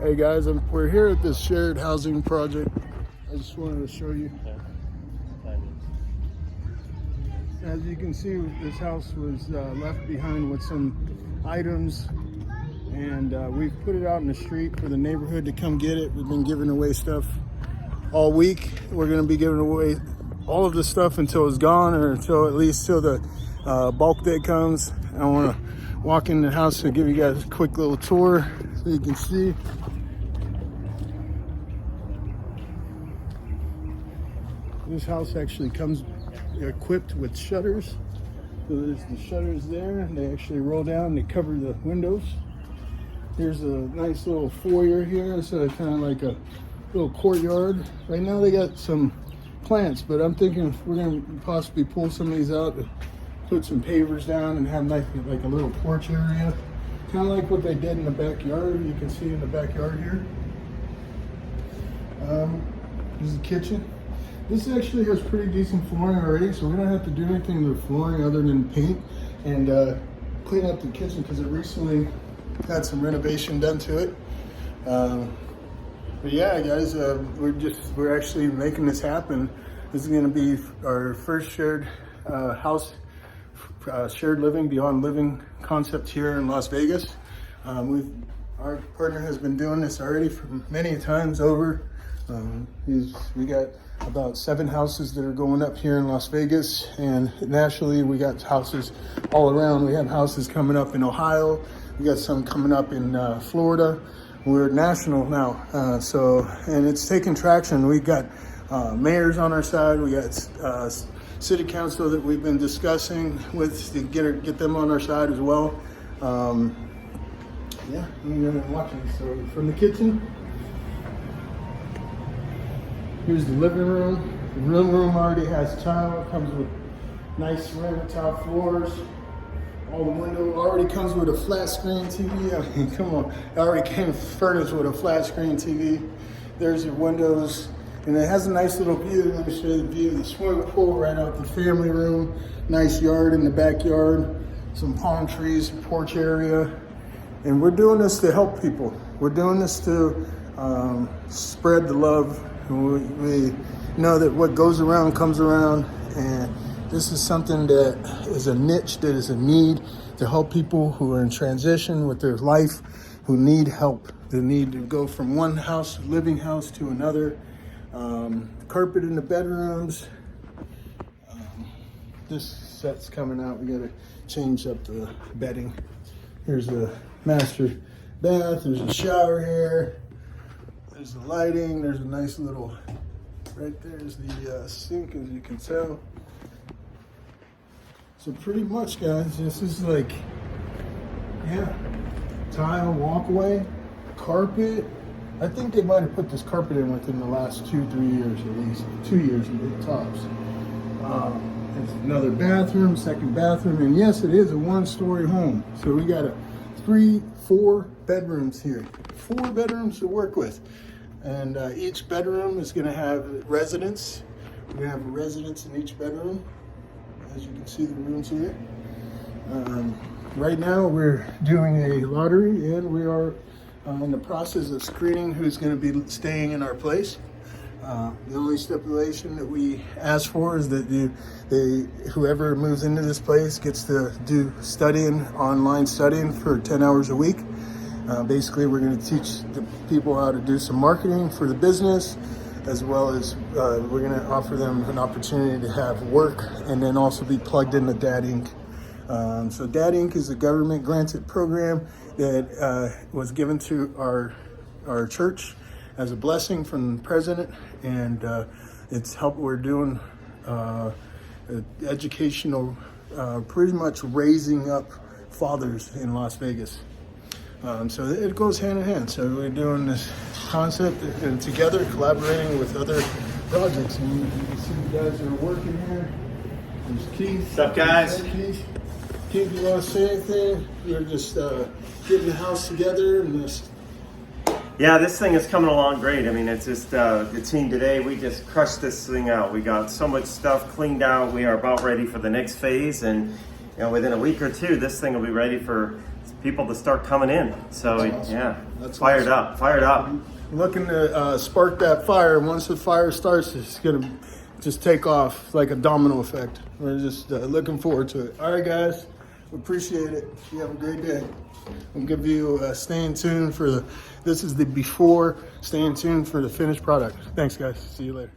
Hey guys, we're here at this shared housing project. I just wanted to show you. As you can see, this house was left behind with some items, and we've put it out in the street for the neighborhood to come get it. We've been giving away stuff all week. We're going to be giving away all of the stuff until it's gone, or until at least till the bulk day comes. I want to walk in the house and give you guys a quick little tour so you can see. This house actually comes equipped with shutters. So there's the shutters there. They actually roll down and they cover the windows. Here's a nice little foyer here. So kind of like a little courtyard. Right now they got some plants, but I'm thinking we're going to possibly pull some of these out, put some pavers down and have like a little porch area. Kind of like what they did in the backyard. You can see in the backyard here. This is the kitchen. This actually has pretty decent flooring already, so we don't have to do anything to the flooring other than paint and clean up the kitchen because it recently had some renovation done to it. But yeah, guys, we're actually making this happen. This is going to be our first shared house, shared living, beyond living concept here in Las Vegas. Our partner has been doing this already for many times over. We got about 7 houses that are going up here in Las Vegas, and nationally we got houses all around. We have houses coming up in Ohio. We got some coming up in Florida. We're national now, and it's taking traction. We got mayors on our side. We got city council that we've been discussing with to get them on our side as well. Yeah, we're gonna watch it. So from the kitchen. Here's the living room. The living room already has tile. It comes with nice ceramic tile floors. All the window already comes with a flat screen TV. I mean, come on. It already came furnished with a flat screen TV. There's your windows. And it has a nice little view. Let me show you the view of the swimming pool right out the family room. Nice yard in the backyard. Some palm trees, porch area. And we're doing this to help people. We're doing this to spread the love. We know that what goes around comes around, and this is something that is a niche, that is a need to help people who are in transition with their life, who need help. They need to go from one house, living house, to another. Carpet in the bedrooms. This set's coming out. We gotta change up the bedding. Here's the master bath. There's a shower here. There's the lighting. There's a nice little, right there is the sink, as you can tell. So pretty much, guys, this is like, yeah, tile walkway, carpet. I think they might have put this carpet in within the last 2-3 years, at least 2 years at the tops. There's another bathroom, second bathroom, and yes, it is a 1-story home. So we got 4 bedrooms here, 4 bedrooms to work with. And each bedroom is going to have residence. We're going to have a residence in each bedroom, as you can see the rooms here. Right now we're doing a lottery, and we are in the process of screening who's going to be staying in our place. The only stipulation that we ask for is that whoever moves into this place gets to do online studying for 10 hours a week. Basically, we're going to teach the people how to do some marketing for the business, as well as we're going to offer them an opportunity to have work and then also be plugged into Dad Inc. So Dad Inc. is a government-granted program that was given to our church as a blessing from the president, and it's help. We're doing educational, pretty much raising up fathers in Las Vegas. So it goes hand in hand. So we're doing this concept and together, collaborating with other projects. And you can see the guys that are working here. There's Keith. What's up, guys? Keith, you want to say anything? You're just getting the house together and just... Yeah, this thing is coming along great. I mean, it's just the team today, we just crushed this thing out. We got so much stuff cleaned out. We are about ready for the next phase, and within a week or two, this thing will be ready for people to start coming in. So That's awesome. yeah, That's fired awesome. fired up. Looking to spark that fire. Once the fire starts, it's gonna just take off like a domino effect. We're just looking forward to it. All right, guys, we appreciate it. You have a great day. We'll give you staying tuned for this is the before. Staying tuned for the finished product. Thanks, guys. See you later.